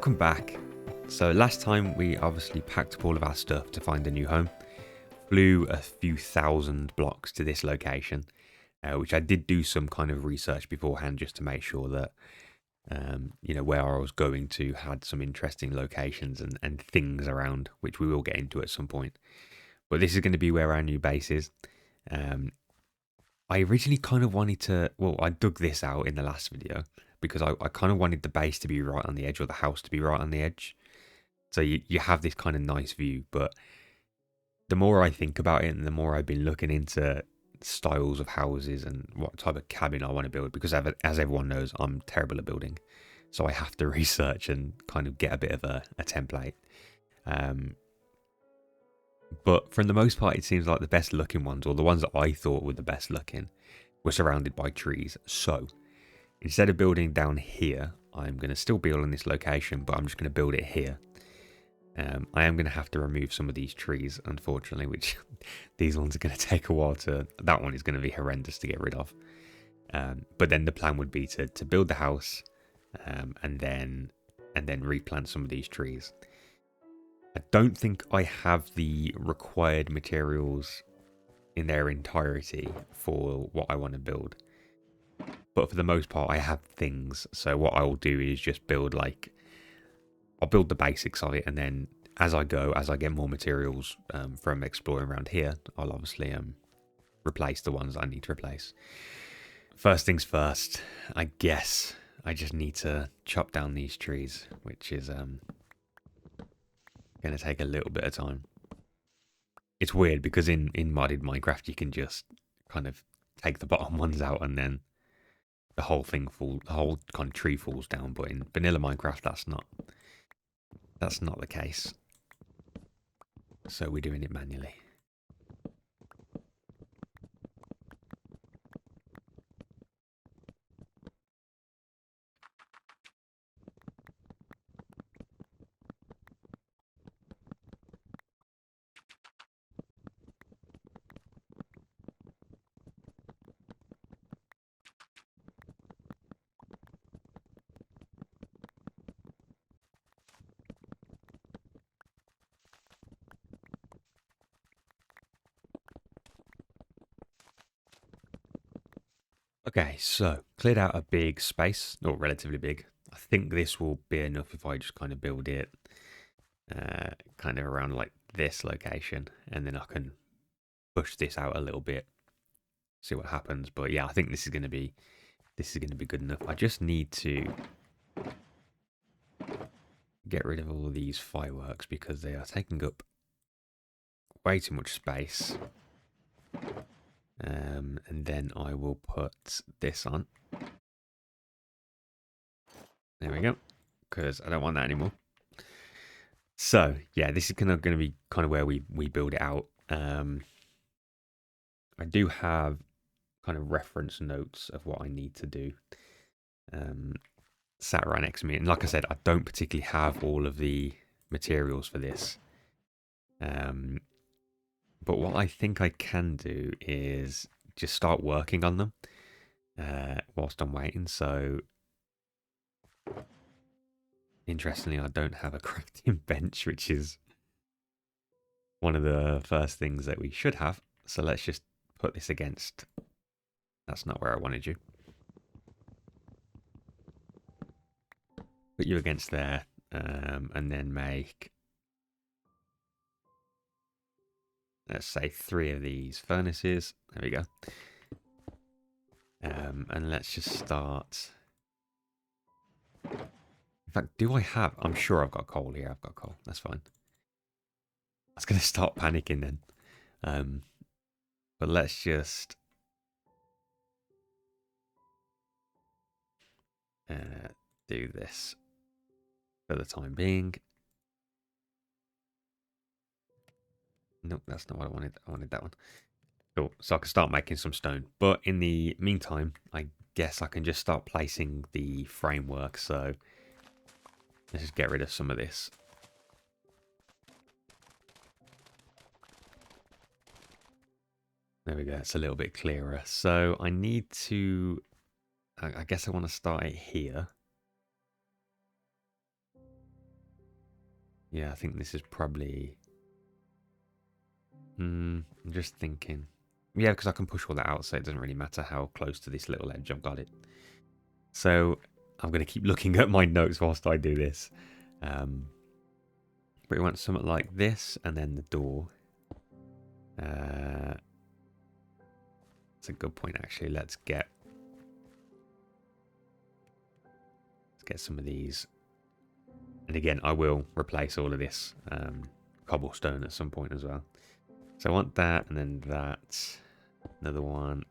welcome back. So last time we obviously packed up all of our stuff to find a new home, flew a few thousand blocks to this location, which I did do some kind of research beforehand just to make sure that where I was going to had some interesting locations and things around, which we will get into at some point. But this is going to be where our new base is. I originally kind of wanted to, I dug this out in the last video because I kind of wanted the base to be right on the edge, or the house to be right on the edge. So you have this kind of nice view, but the more I think about it and the more I've been looking into styles of houses and what type of cabin I want to build, because as everyone knows, I'm terrible at building. So I have to research and kind of get a bit of a template. But for the most part, it seems like the best looking ones, or the ones that I thought were the best looking, were surrounded by trees. So instead of building down here, I'm going to still build on this location, but I'm just going to build it here. I am going to have to remove some of these trees, unfortunately, which these ones are going to take a while to... That one is going to be horrendous to get rid of. But then the plan would be to build the house and then replant some of these trees. I don't think I have the required materials in their entirety for what I want to build. But for the most part, I have things. So what I will do is just build I'll build the basics of it, and then as I get more materials from exploring around here, I'll obviously replace the ones I need to replace. First things first, I guess I just need to chop down these trees, which is going to take a little bit of time. It's weird because in modded Minecraft you can just kind of take the bottom ones out and then the whole kind of tree falls down. But in vanilla Minecraft, that's not the case. So we're doing it manually. Okay, so cleared out a big space, or relatively big. I think this will be enough if I just kind of build it kind of around like this location, and then I can push this out a little bit, see what happens. But yeah, I think this is going to be good enough. I just need to get rid of all of these fireworks because they are taking up way too much space. And then I will put this on. There we go, because I don't want that anymore. So yeah, this is going to be kind of where we build it out. I do have kind of reference notes of what I need to do sat right next to me, and like I said, I don't particularly have all of the materials for this. But what I think I can do is just start working on them whilst I'm waiting. So, interestingly, I don't have a crafting bench, which is one of the first things that we should have. So let's just put this against... That's not where I wanted you. Put you against there, and then make... Let's say 3 of these furnaces. There we go. And let's just start. In fact, do I have... I'm sure I've got coal here. I've got coal. That's fine. I was going to start panicking then. But let's just... do this for the time being. Nope, that's not what I wanted. I wanted that one. Cool. So I can start making some stone. But in the meantime, I guess I can just start placing the framework. So let's just get rid of some of this. There we go. It's a little bit clearer. So I need to... I guess I want to start it here. Yeah, I think this is probably... I'm just thinking. Yeah, because I can push all that out, so it doesn't really matter how close to this little edge I've got it. So I'm going to keep looking at my notes whilst I do this. But we want something like this, and then the door. That's a good point, actually. Let's get some of these. And again, I will replace all of this cobblestone at some point as well. So I want that, and then that. Another one,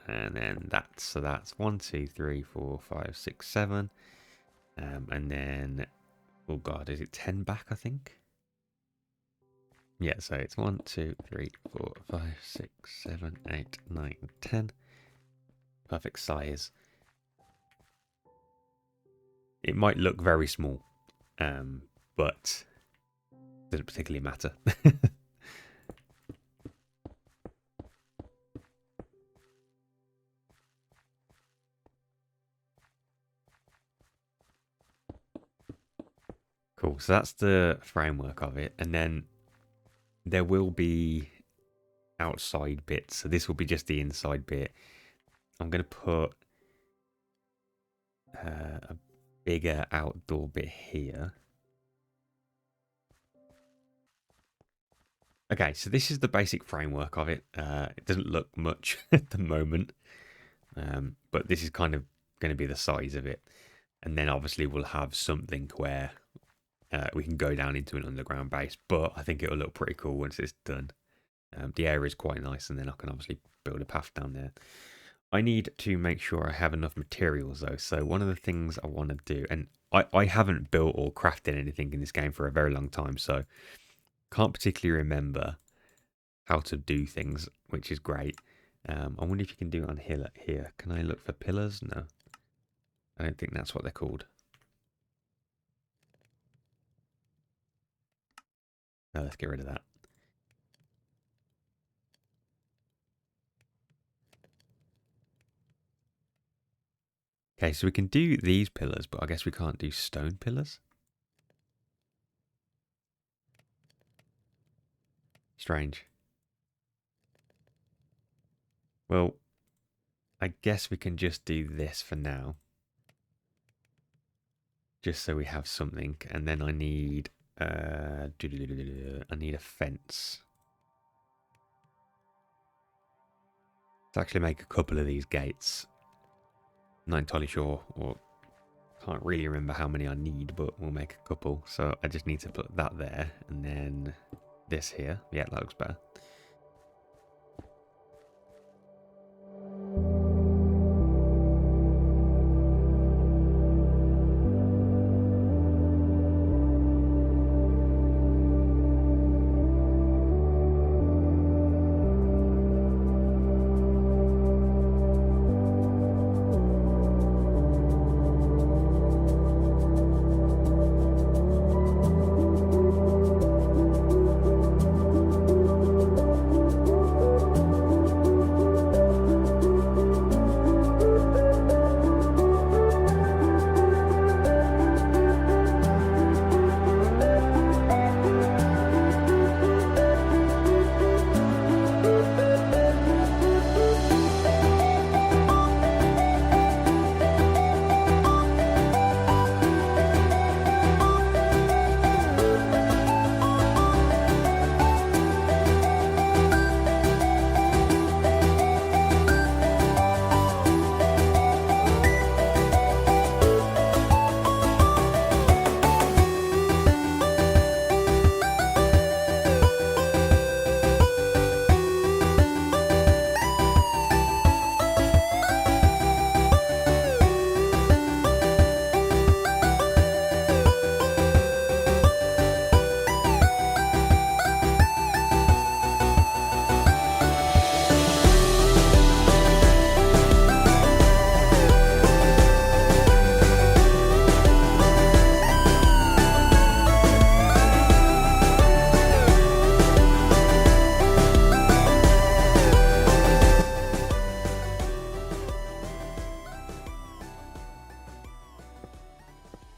and then that. So that's 1, 2, 3, 4, 5, 6, 7. And then, oh god, is it 10 back, I think? Yeah, so it's 1, 2, 3, 4, 5, 6, 7, 8, 9, 10. Perfect size. It might look very small, but it doesn't particularly matter. Cool, so that's the framework of it, and then there will be outside bits, so this will be just the inside bit. I'm going to put a bigger outdoor bit here. Okay, so this is the basic framework of it. It doesn't look much at the moment, but this is kind of going to be the size of it. And then obviously we'll have something where we can go down into an underground base, but I think it'll look pretty cool once it's done. The area is quite nice, and then I can obviously build a path down there. I need to make sure I have enough materials though. So one of the things I want to do, and I haven't built or crafted anything in this game for a very long time, so can't particularly remember how to do things, which is great. I wonder if you can do it on here. Can I look for pillars? No. I don't think that's what they're called. No, let's get rid of that. Okay, so we can do these pillars, but I guess we can't do stone pillars. Strange. Well, I guess we can just do this for now. Just so we have something. And then I need I need a fence. Let's actually make a couple of these gates. Not entirely sure, or can't really remember how many I need, but we'll make a couple. So I just need to put that there, and then this here. Yeah, that looks better.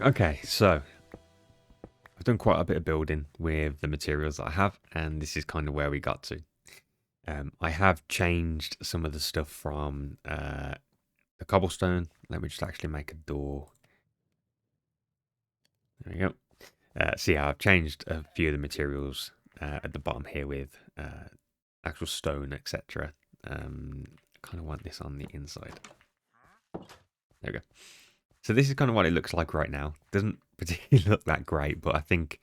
Okay, so I've done quite a bit of building with the materials that I have, and this is kind of where we got to. I have changed some of the stuff from the cobblestone. Let me just actually make a door. There we go. See how I've changed a few of the materials at the bottom here with actual stone, etc. Kind of want this on the inside. There we go. So this is kind of what it looks like right now. Doesn't particularly look that great, but I think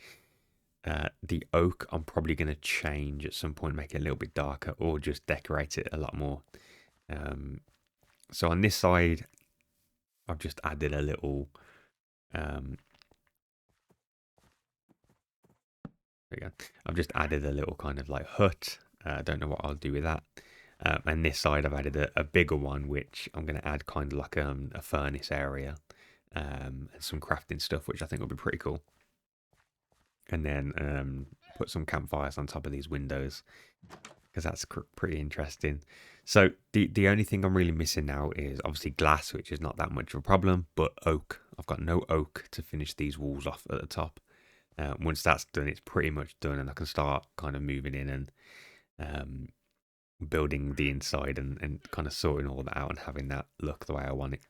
the oak I'm probably going to change at some point, make it a little bit darker, or just decorate it a lot more. So on this side, I've just added a little. There we go. I've just added a little kind of like hut. I don't know what I'll do with that. And this side, I've added a bigger one, which I'm going to add kind of like a furnace area and some crafting stuff, which I think will be pretty cool. And then put some campfires on top of these windows because that's pretty interesting. So the only thing I'm really missing now is obviously glass, which is not that much of a problem, but oak. I've got no oak to finish these walls off at the top. Once that's done, it's pretty much done, and I can start kind of moving in and building the inside and kind of sorting all that out and having that look the way I want it.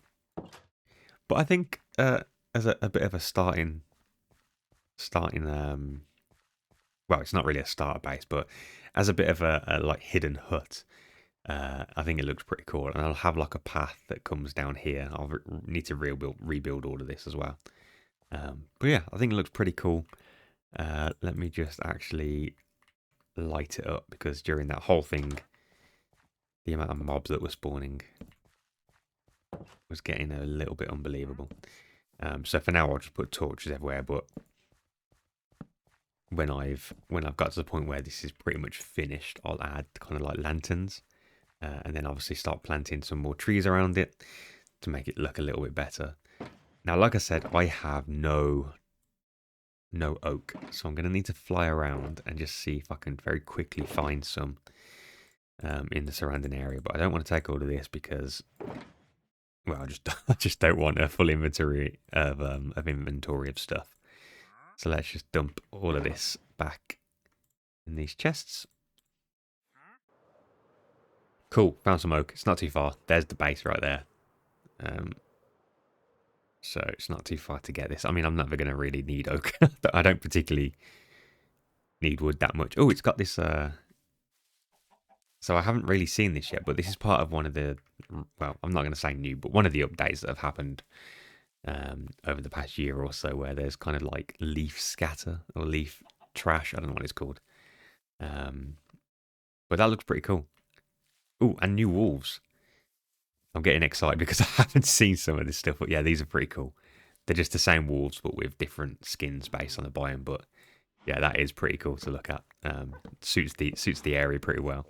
But I think as a bit of a starting well, it's not really a starter base, but as a bit of a like hidden hut, I think it looks pretty cool. And I'll have like a path that comes down here. I'll need to rebuild all of this as well. But yeah, I think it looks pretty cool. Let me just actually light it up, because during that whole thing, the amount of mobs that were spawning was getting a little bit unbelievable. So for now, I'll just put torches everywhere. But when I've got to the point where this is pretty much finished, I'll add kind of like lanterns, and then obviously start planting some more trees around it to make it look a little bit better. Now, like I said, I have no oak, so I'm going to need to fly around and just see if I can very quickly find some in the surrounding area. But I don't want to take all of this because, well, I just don't want a full inventory of inventory of stuff. So let's just dump all of this back in these chests. Cool, found some oak. It's not too far. There's the base right there. So it's not too far to get this. I mean, I'm never going to really need oak. I don't particularly need wood that much. Oh, it's got this. So I haven't really seen this yet, but this is part of one of the, well, I'm not going to say new, but one of the updates that have happened over the past year or so, where there's kind of like leaf scatter or leaf trash. I don't know what it's called. But that looks pretty cool. Oh, and new wolves. I'm getting excited because I haven't seen some of this stuff. But yeah, these are pretty cool. They're just the same wolves, but with different skins based on the biome. But yeah, that is pretty cool to look at. Suits the area pretty well.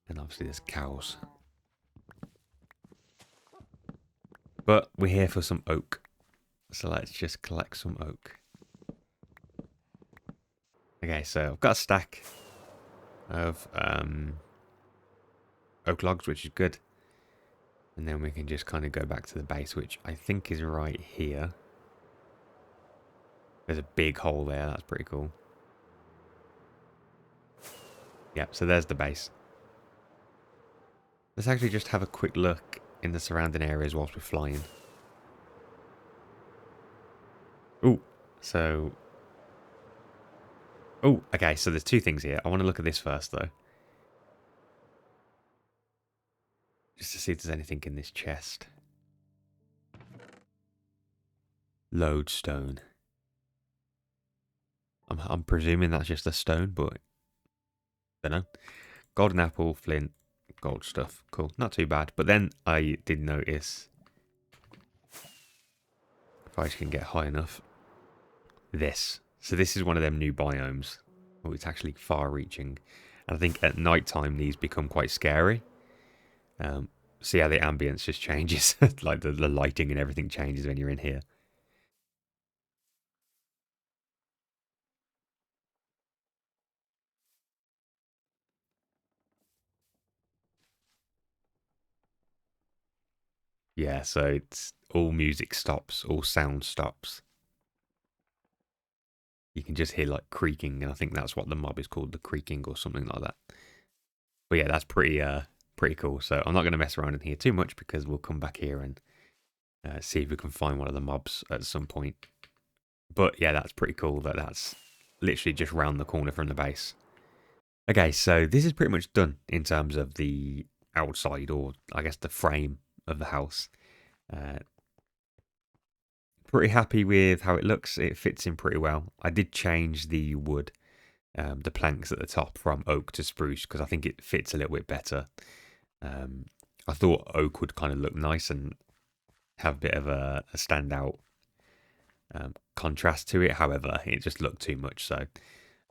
And obviously there's cows. But we're here for some oak. So let's just collect some oak. Okay, so I've got a stack of oak logs, which is good. And then we can just kind of go back to the base, which I think is right here. There's a big hole there. That's pretty cool. Yep, so there's the base. Let's actually just have a quick look in the surrounding areas whilst we're flying. Oh, so... Oh, okay, so there's two things here. I want to look at this first, though. Just to see if there's anything in this chest. Lodestone. I'm presuming that's just a stone, but... I don't know. Golden apple, flint, gold stuff. Cool, not too bad. But then I did notice... If I just can get high enough... This. So this is one of them new biomes. Oh, it's actually far-reaching. And I think at night time these become quite scary. See how the ambience just changes. Like the lighting and everything changes when you're in here. Yeah, so it's all music stops, all sound stops. you can just hear like creaking, and I think that's what the mob is called, the creaking or something like that. But yeah, that's pretty cool. So I'm not going to mess around in here too much because we'll come back here and see if we can find one of the mobs at some point. But yeah, that's pretty cool that that's literally just round the corner from the base. Okay, so this is pretty much done in terms of the outside, or I guess the frame of the house. Pretty happy with how it looks. It fits in pretty well. I did change the wood, the planks at the top from oak to spruce because I think it fits a little bit better. I thought oak would kind of look nice and have a bit of a standout contrast to it. However, it just looked too much, so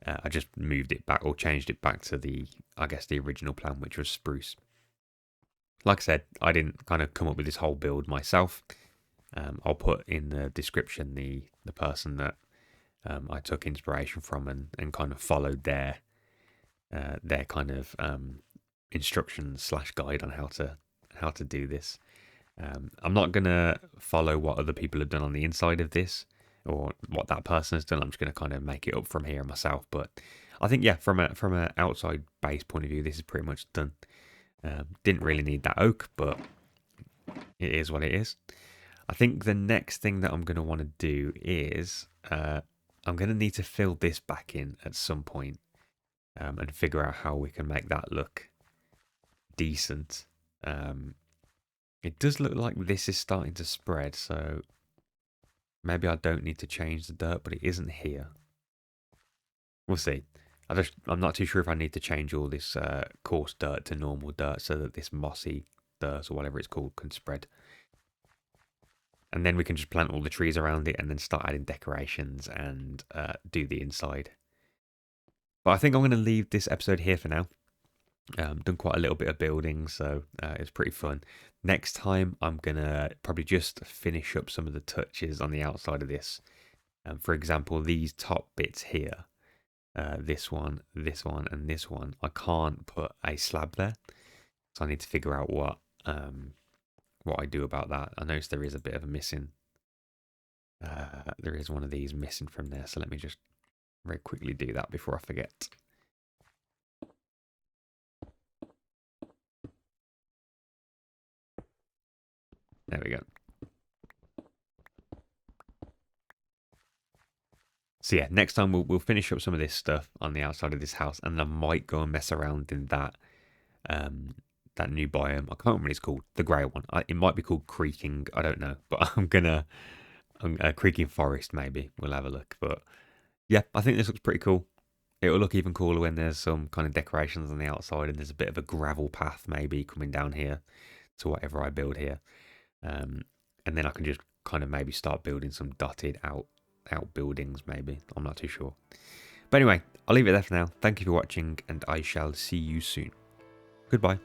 I just moved it back or changed it back to I guess the original plan, which was spruce. Like I said, I didn't kind of come up with this whole build myself. I'll put in the description the person that I took inspiration from and kind of followed their kind of instructions / guide on how to do this. I'm not gonna follow what other people have done on the inside of this or what that person has done. I'm just gonna kind of make it up from here myself. But I think yeah, from a outside base point of view, this is pretty much done. Didn't really need that oak, but it is what it is. I think the next thing that I'm going to want to do is I'm going to need to fill this back in at some point, and figure out how we can make that look decent. It does look like this is starting to spread, so maybe I don't need to change the dirt, but it isn't here. We'll see. I'm not too sure if I need to change all this coarse dirt to normal dirt so that this mossy dirt or whatever it's called can spread. And then we can just plant all the trees around it and then start adding decorations and do the inside. But I think I'm going to leave this episode here for now. Done quite a little bit of building, so it's pretty fun. Next time, I'm going to probably just finish up some of the touches on the outside of this. For example, these top bits here, this one, and this one, I can't put a slab there. So I need to figure out what I do about that. I noticed there is a bit of a missing. There is one of these missing from there, so let me just very quickly do that before I forget. There we go. So yeah, next time we'll finish up some of this stuff on the outside of this house, and I might go and mess around in that that new biome. I can't remember what it's called, the grey one. It might be called Creaking, I don't know, but I'm Creaking Forest maybe. We'll have a look, but yeah, I think this looks pretty cool. It will look even cooler when there's some kind of decorations on the outside and there's a bit of a gravel path maybe coming down here to whatever I build here. And then I can just kind of maybe start building some dotted out buildings maybe. I'm not too sure. But anyway, I'll leave it there for now. Thank you for watching and I shall see you soon. Goodbye.